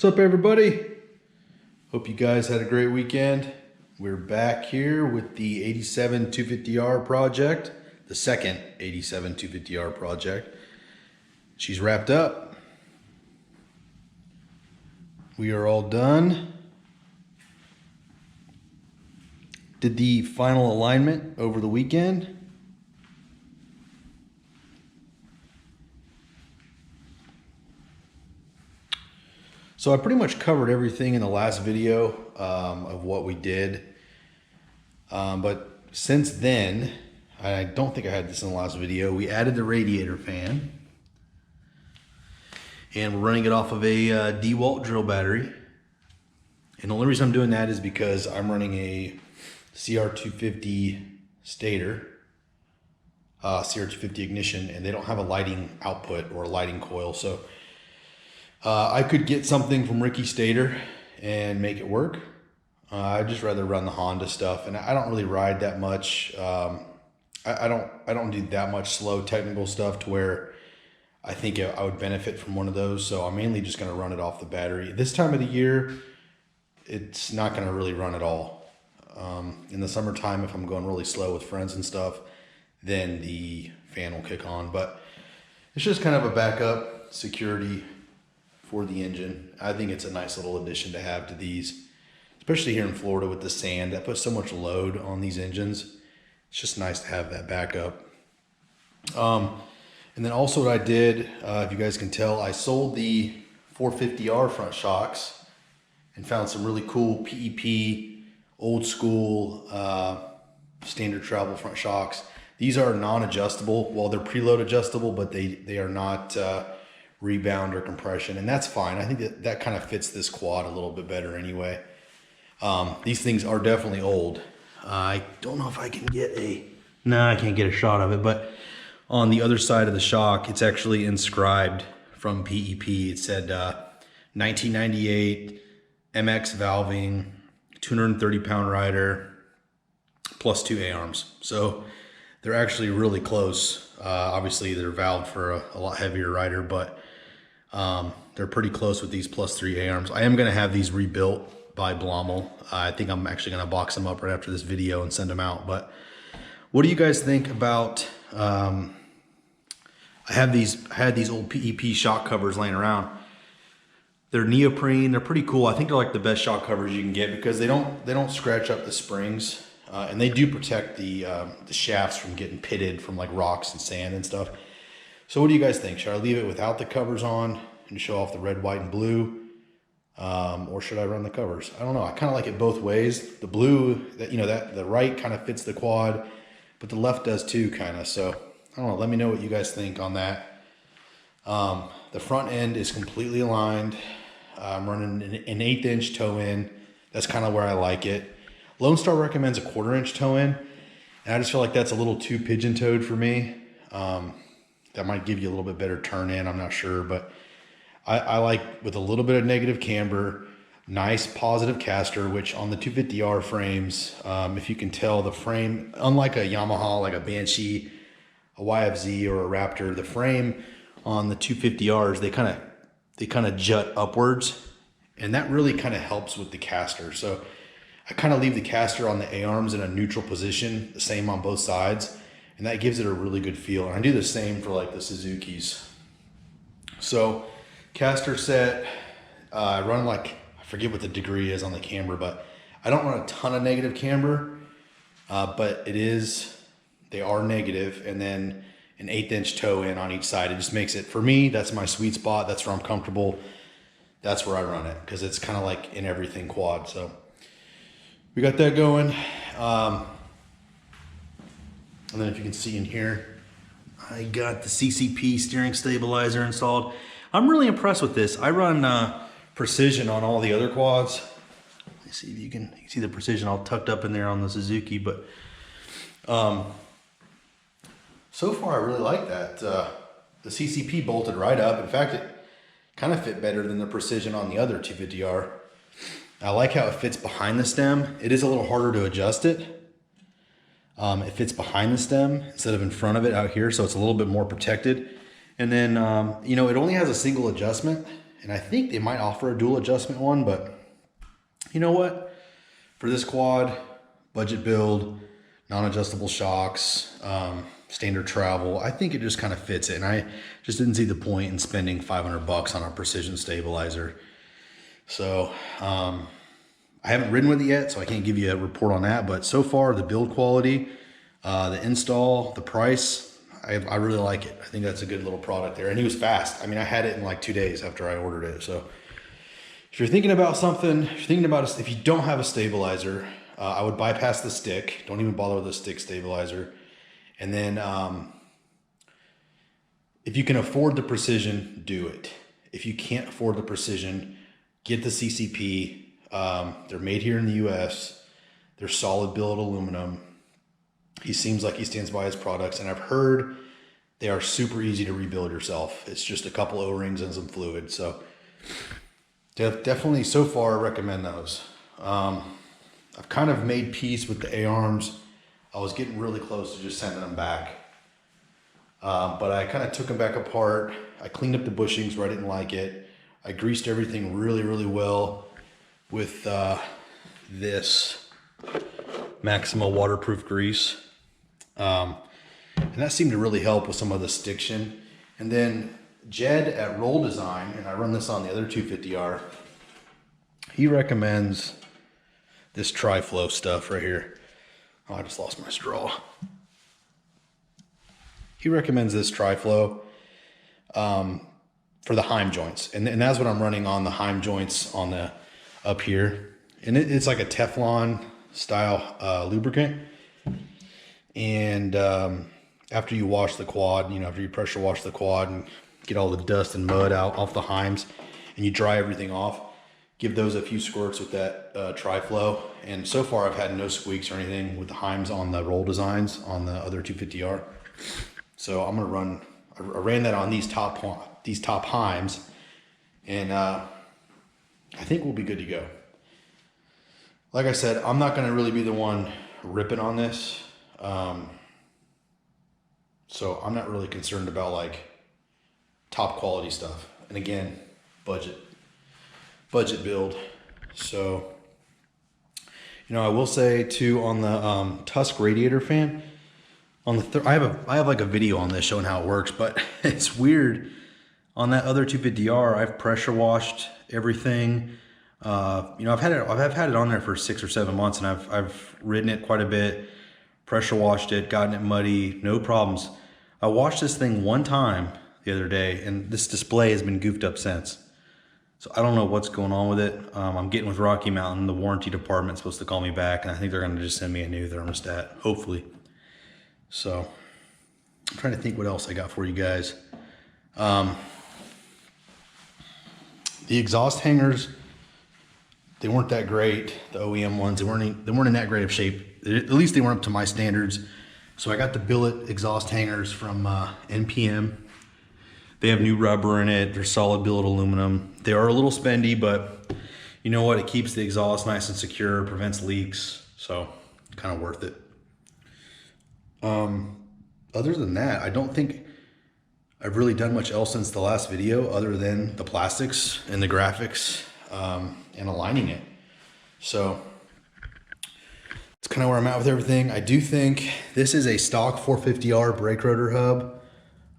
What's up, everybody? Hope you guys had a great weekend. We're back here with the 87 250R project, the second 87 250R project. She's wrapped up. We are all done. Did the final alignment over the weekend. So I pretty much covered everything in the last video of what we did. But since then, I don't think I had this in the last video, we added the radiator fan. And we're running it off of a DeWalt drill battery. And the only reason I'm doing that is because I'm running a CR250 stator, CR250 ignition, and they don't have a lighting output or a lighting coil. So I could get something from Ricky Stator and make it work. I'd just rather run the Honda stuff, and I don't really ride that much. I don't do that much slow technical stuff to where I think I would benefit from one of those. So I'm mainly just going to run it off the battery. This time of the year, it's not going to really run at all. In the summertime, if I'm going really slow with friends and stuff, then the fan will kick on. But it's just kind of a backup security for the engine. I think it's a nice little addition to have to these, especially here in Florida with the sand that puts so much load on these engines. It's just nice to have that backup. And then also what I did, if you guys can tell, I sold the 450R front shocks and found some really cool PEP, old school, standard travel front shocks. These are non-adjustable. Well, they're preload adjustable, but they are not rebound or compression, and that's fine. I think that kind of fits this quad a little bit better anyway. These things are definitely old. I don't know if I can get I can't get a shot of it, but on the other side of the shock, it's actually inscribed from PEP. It said 1998 MX valving, 230 pound rider, plus 2 A-arms. So they're actually really close. Obviously they're valved for a lot heavier rider, but they're pretty close with these plus 3 A-arms. I am gonna have these rebuilt by Blommel. I think I'm actually gonna box them up right after this video and send them out. But what do you guys think about, I had these old PEP shock covers laying around. They're neoprene, they're pretty cool. I think they're like the best shock covers you can get because they don't scratch up the springs. And they do protect the shafts from getting pitted from like rocks and sand and stuff. So what do you guys think? Should I leave it without the covers on and show off the red, white, and blue? Or should I run the covers? I don't know. I kind of like it both ways. The blue, that the right kind of fits the quad, but the left does too, kind of. So I don't know. Let me know what you guys think on that. The front end is completely aligned. I'm running an 1/8 inch toe in. That's kind of where I like it. Lone Star recommends a 1/4 inch toe in, and I just feel like that's a little too pigeon-toed for me. That might give you a little bit better turn in, I'm not sure, but I like with a little bit of negative camber, nice positive caster, which on the 250R frames, if you can tell, the frame, unlike a Yamaha, like a Banshee, a YFZ, or a Raptor, the frame on the 250Rs, they kind of jut upwards, and that really kind of helps with the caster. So I kind of leave the caster on the A-arms in a neutral position, the same on both sides, and that gives it a really good feel. And I do the same for like the Suzuki's. So caster set, I run like, I forget what the degree is on the camber, but I don't run a ton of negative camber, but they are negative, and then an 1/8 inch toe in on each side. It just makes it, for me, that's my sweet spot. That's where I'm comfortable. That's where I run it, because it's kind of like in everything quad. So we got that going. And then if you can see in here, I got the CCP steering stabilizer installed. I'm really impressed with this. I run precision on all the other quads. Let me see if you can see the precision all tucked up in there on the Suzuki, but so far I really like that. The CCP bolted right up. In fact, it kind of fit better than the precision on the other 250R. I like how it fits behind the stem. It is a little harder to adjust it. It fits behind the stem instead of in front of it out here, so it's a little bit more protected. And then, it only has a single adjustment, and I think they might offer a dual adjustment one, but you know what? For this quad, budget build, non-adjustable shocks, standard travel, I think it just kind of fits it. And I just didn't see the point in spending $500 on a precision stabilizer. So I haven't ridden with it yet, so I can't give you a report on that. But so far, the build quality, the install, the price, I really like it. I think that's a good little product there. And it was fast. I mean, I had it in like 2 days after I ordered it. So if you're thinking about something, if you don't have a stabilizer, I would bypass the stick. Don't even bother with the stick stabilizer. And then if you can afford the precision, do it. If you can't afford the precision, get the CCP. They're made here in the US. They're solid billet aluminum. He seems like he stands by his products, and I've heard they are super easy to rebuild yourself. It's just a couple O-rings and some fluid. So definitely so far recommend those. I've kind of made peace with the A-arms. I was getting really close to just sending them back. But I kind of took them back apart. I cleaned up the bushings where I didn't like it. I greased everything really, really well with this Maxima waterproof grease. And that seemed to really help with some of the stiction. And then Jed at Roll Design, and I run this on the other 250R, he recommends this Tri-Flow stuff right here. Oh, I just lost my straw. He recommends this Tri-Flow for the Heim joints. And that's what I'm running on the Heim joints on the up here. And it's like a Teflon style lubricant. And after you wash the quad, after you pressure wash the quad and get all the dust and mud out off the Heims, and you dry everything off, give those a few squirts with that Tri-Flow. And so far I've had no squeaks or anything with the Heims on the Roll Designs on the other 250R. So I'm gonna I ran that on these top Heims, and I think we'll be good to go. Like I said, I'm not gonna really be the one ripping on this. So I'm not really concerned about like top quality stuff. And again, budget build. So, I will say too, on the Tusk radiator fan, on the I have like a video on this showing how it works, but it's weird. On that other 250R, I've pressure washed everything. I've had it on there for 6 or 7 months, and I've ridden it quite a bit, pressure washed it, gotten it muddy, no problems. I washed this thing one time the other day, and this display has been goofed up since. So I don't know what's going on with it. I'm getting with Rocky Mountain. The warranty department's supposed to call me back, and I think they're going to just send me a new thermostat, hopefully. So I'm trying to think what else I got for you guys. The exhaust hangers, they weren't that great. The OEM ones, they weren't in that great of shape. At least they weren't up to my standards. So I got the billet exhaust hangers from NPM. They have new rubber in it. They're solid billet aluminum. They are a little spendy, but you know what? It keeps the exhaust nice and secure, prevents leaks. So kind of worth it. Other than that, I don't think I've really done much else since the last video other than the plastics and the graphics and aligning it. So it's kind of where I'm at with everything. I do think this is a stock 450R brake rotor hub,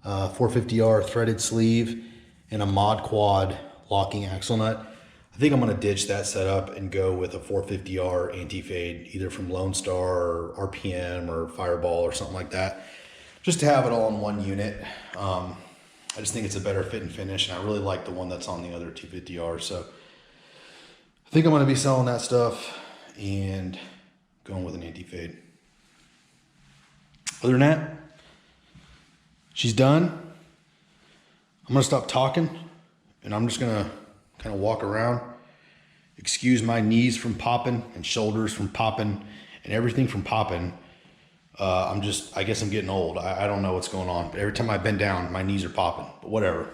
450R threaded sleeve, and a mod quad locking axle nut. I think I'm gonna ditch that setup and go with a 450R anti-fade, either from Lone Star or RPM or Fireball or something like that, just to have it all in one unit. I just think it's a better fit and finish, and I really like the one that's on the other 250R. So I think I'm gonna be selling that stuff and going with an anti-fade. Other than that, she's done. I'm gonna stop talking, and I'm just gonna kind of walk around. Excuse my knees from popping and shoulders from popping and everything from popping. I guess I'm getting old. I don't know what's going on, but every time I bend down, my knees are popping, but whatever,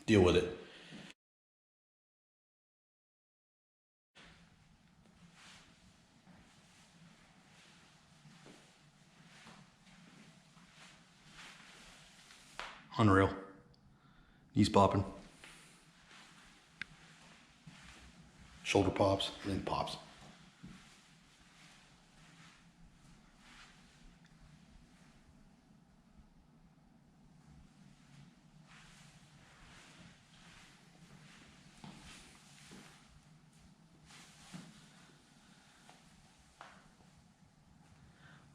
deal with it. Unreal. Knees popping. shoulder pops, and then pops.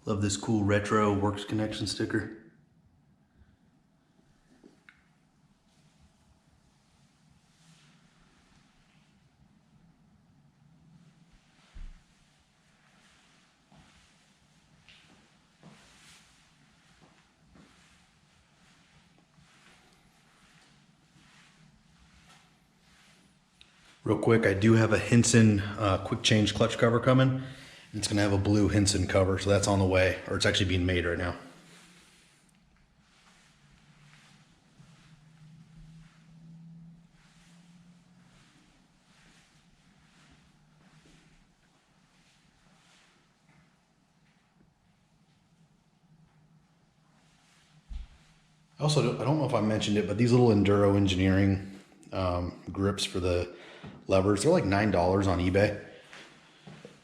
Love this cool retro works connection sticker. Real quick, I do have a Henson quick change clutch cover coming. It's gonna have a blue Henson cover, so that's on the way, or it's actually being made right now. I don't know if I mentioned it, but these little Enduro Engineering grips for the levers, they're like $9 on eBay.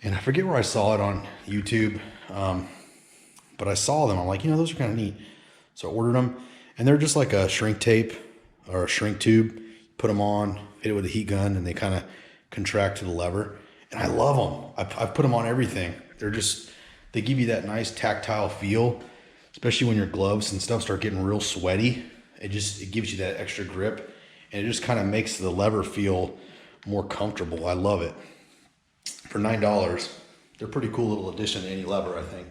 And I forget where I saw it on YouTube, but I saw them. I'm like, those are kind of neat. So I ordered them, and they're just like a shrink tape or a shrink tube. Put them on, hit it with a heat gun, and they kind of contract to the lever. And I love them. I've put them on everything. They give you that nice tactile feel, especially when your gloves and stuff start getting real sweaty. It gives you that extra grip, and it just kind of makes the lever feel more comfortable. I love it. For $9, they're a pretty cool little addition to any lever, I think.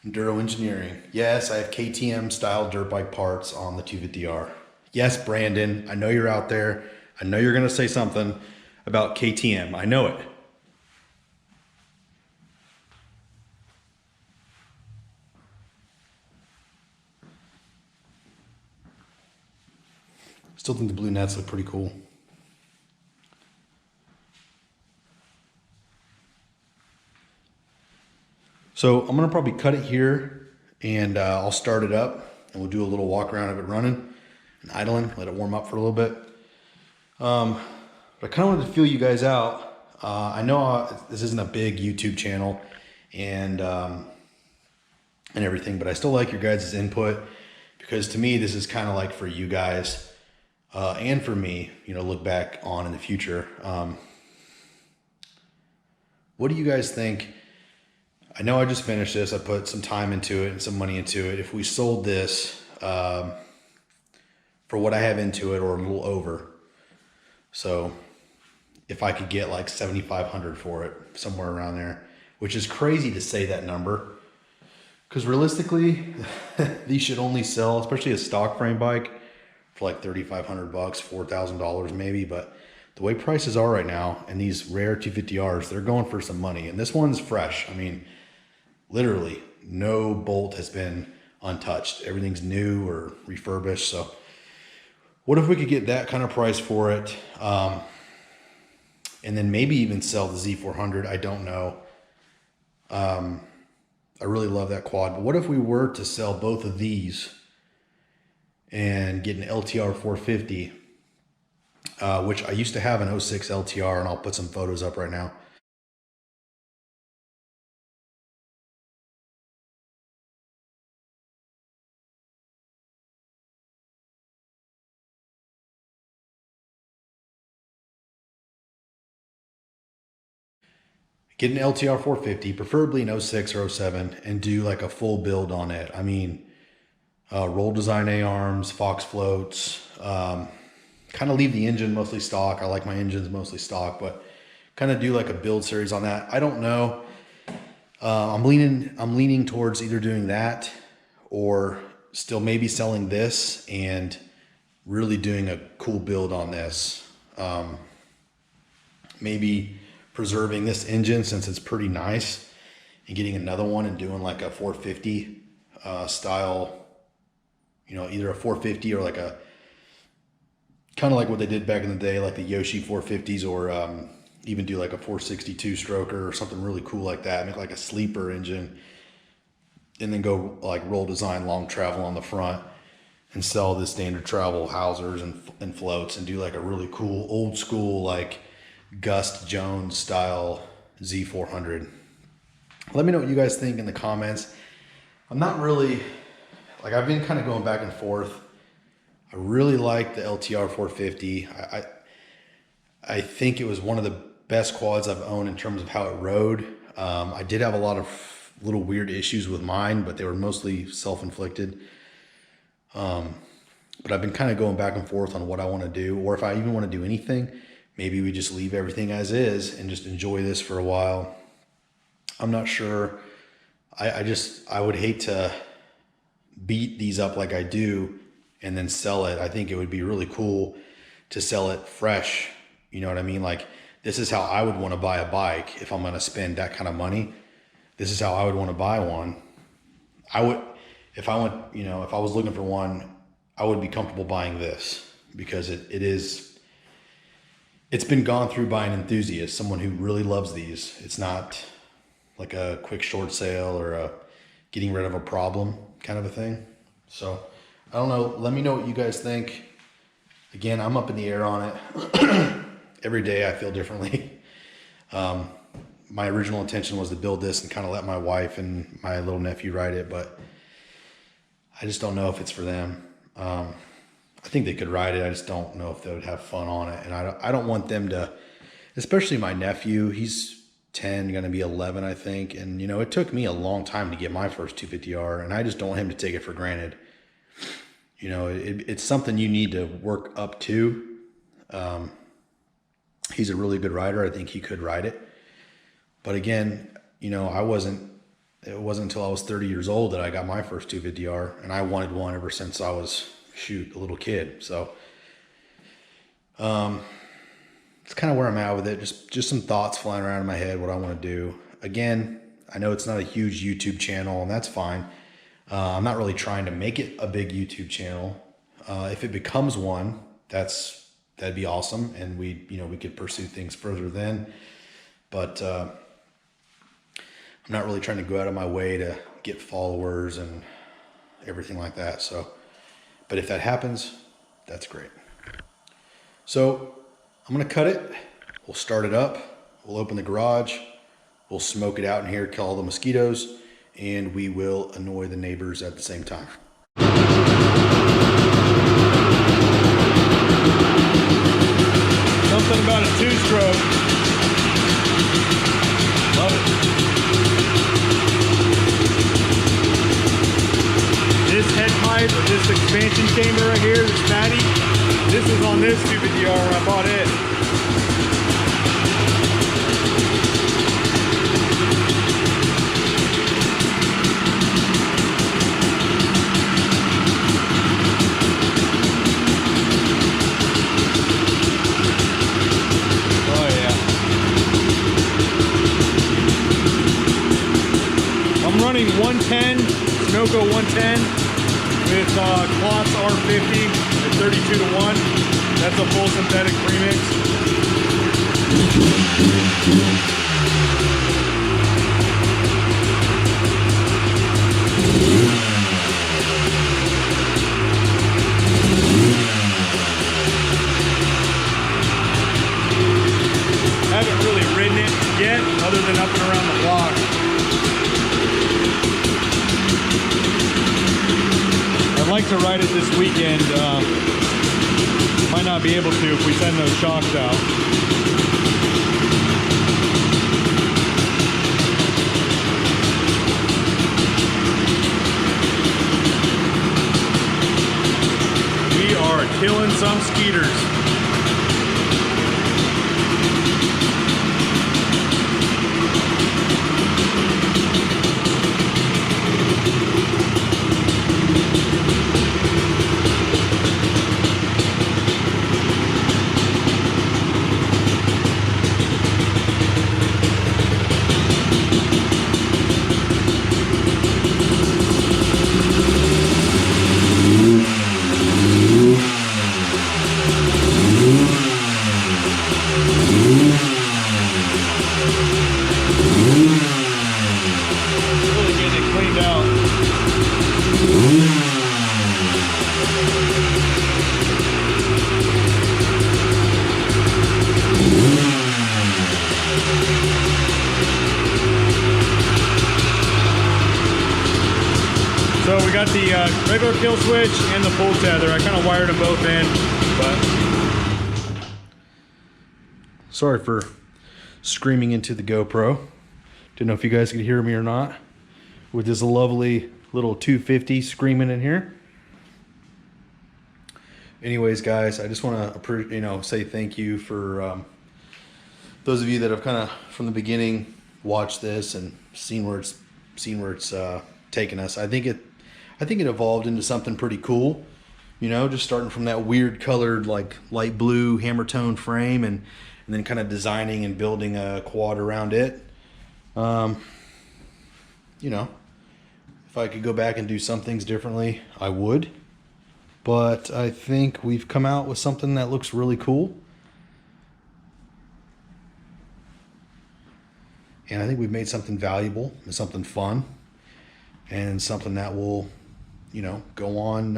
Enduro Engineering. Yes, I have KTM style dirt bike parts on the 250R. Yes, Brandon, I know you're out there. I know you're going to say something about KTM. I know it. Still think the blue nets look pretty cool. So I'm gonna probably cut it here, and I'll start it up, and we'll do a little walk around of it running and idling, let it warm up for a little bit. But I kind of wanted to feel you guys out. I know this isn't a big YouTube channel and everything, but I still like your guys' input, because to me this is kind of like for you guys. And for me, look back on in the future. What do you guys think? I know I just finished this. I put some time into it and some money into it. If we sold this for what I have into it, or a little over, so if I could get like $7,500 for it, somewhere around there, which is crazy to say that number, because realistically, these should only sell, especially a stock frame bike, for like $3,500, $4,000 maybe. But the way prices are right now, and these rare 250Rs, they're going for some money. And this one's fresh. I mean, literally no bolt has been untouched. Everything's new or refurbished. So what if we could get that kind of price for it? And then maybe even sell the Z400. I don't know. I really love that quad. But what if we were to sell both of these and get an LTR 450, which I used to have an 06 LTR, and I'll put some photos up right now. Get an LTR 450, preferably an 06 or 07, and do like a full build on it. I mean, roll design A-arms, Fox floats, kind of leave the engine mostly stock. I like my engines mostly stock, but kind of do like a build series on that. I don't know. I'm leaning towards either doing that, or still maybe selling this and really doing a cool build on this. Maybe preserving this engine since it's pretty nice, and getting another one and doing like a 450 style, either a 450 or like a kind of like what they did back in the day, like the Yoshi 450s, or even do like a 462 stroker or something really cool like that. Make like a sleeper engine, and then go like roll design long travel on the front, and sell the standard travel housers and floats and do like a really cool old school like Gust Jones style Z400. Let me know what you guys think in the comments. I'm not really, like, I've been kind of going back and forth. I really like the LTR 450. I think it was one of the best quads I've owned in terms of how it rode. I did have a lot of little weird issues with mine, but they were mostly self-inflicted. But I've been kind of going back and forth on what I want to do, or if I even want to do anything. Maybe we just leave everything as is and just enjoy this for a while. I'm not sure. I would hate to beat these up like I do and then sell it. I think it would be really cool to sell it fresh. You know what I mean? Like, this is how I would want to buy a bike if I'm going to spend that kind of money. This is how I would want to buy one. I would, if I was looking for one, I would be comfortable buying this because it's been gone through by an enthusiast, someone who really loves these. It's not like a quick short sale or a getting rid of a problem kind of a thing. So I don't know. Let me know what you guys think. Again, I'm up in the air on it. Every day I feel differently. My original intention was to build this and kind of let my wife and my little nephew ride it, but I just don't know if it's for them. I think they could ride it. I just don't know if they would have fun on it. And I don't want them to, especially my nephew. He's 10, going to be 11, I think. And, you know, it took me a long time to get my first 250R, and I just don't want him to take it for granted. You know, it's something you need to work up to. He's a really good rider. I think he could ride it. But again, you know, it wasn't until I was 30 years old that I got my first 250R, and I wanted one ever since I was, a little kid. So it's kind of where I'm at with it. Just some thoughts flying around in my head, what I want to do. Again, I know it's not a huge YouTube channel, and that's fine. I'm not really trying to make it a big YouTube channel. If it becomes one, that'd be awesome, and we could pursue things further then. But I'm not really trying to go out of my way to get followers and everything like that. So, but if that happens, that's great. So I'm gonna cut it. We'll start it up. We'll open the garage. We'll smoke it out in here, kill all the mosquitoes, and we will annoy the neighbors at the same time. Something about a two-stroke. Love it. This head pipe, or this expansion chamber right here, this fatty, this was on this 250R when I bought it. Oh yeah. I'm running 110, Sunoco 110. With Klotz R50 at 32:1. That's a full synthetic premix. Haven't really ridden it yet, other than up and around the block. I'd like to ride it this weekend. Might not be able to if we send those shocks out. We are killing some skeeters. got the regular kill switch and the pull tether. I kind of wired them both in, but sorry for screaming into the GoPro. Didn't know if you guys could hear me or not. With this lovely little 250 screaming in here. Anyways, guys, I just want to say thank you for those of you that have kind of from the beginning watched this and seen where it's taken us. I think it evolved into something pretty cool. You know, just starting from that weird colored like light blue hammer tone frame and then kind of designing and building a quad around it. You know, if I could go back and do some things differently, I would. But I think we've come out with something that looks really cool. And I think we've made something valuable and something fun and something that will, you know, go on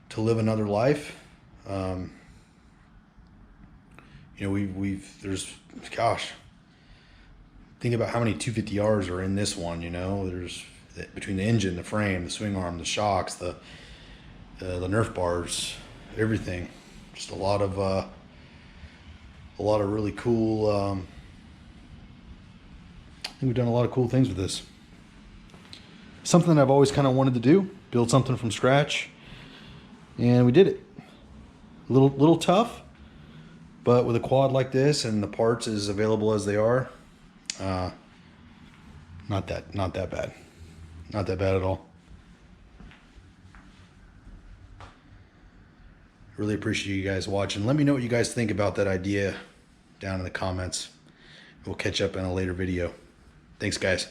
to live another life. You know, there's, gosh, think about how many 250Rs are in this one, you know. There's between the engine, the frame, the swing arm, the shocks, the Nerf bars, everything. Just a lot of really cool. I think we've done a lot of cool things with this. Something that I've always kind of wanted to do, build something from scratch, and we did it. A little tough, but with a quad like this and the parts as available as they are, not that bad, not that bad at all. Really appreciate you guys watching. Let me know what you guys think about that idea down in the comments. We'll catch up in a later video. Thanks, guys.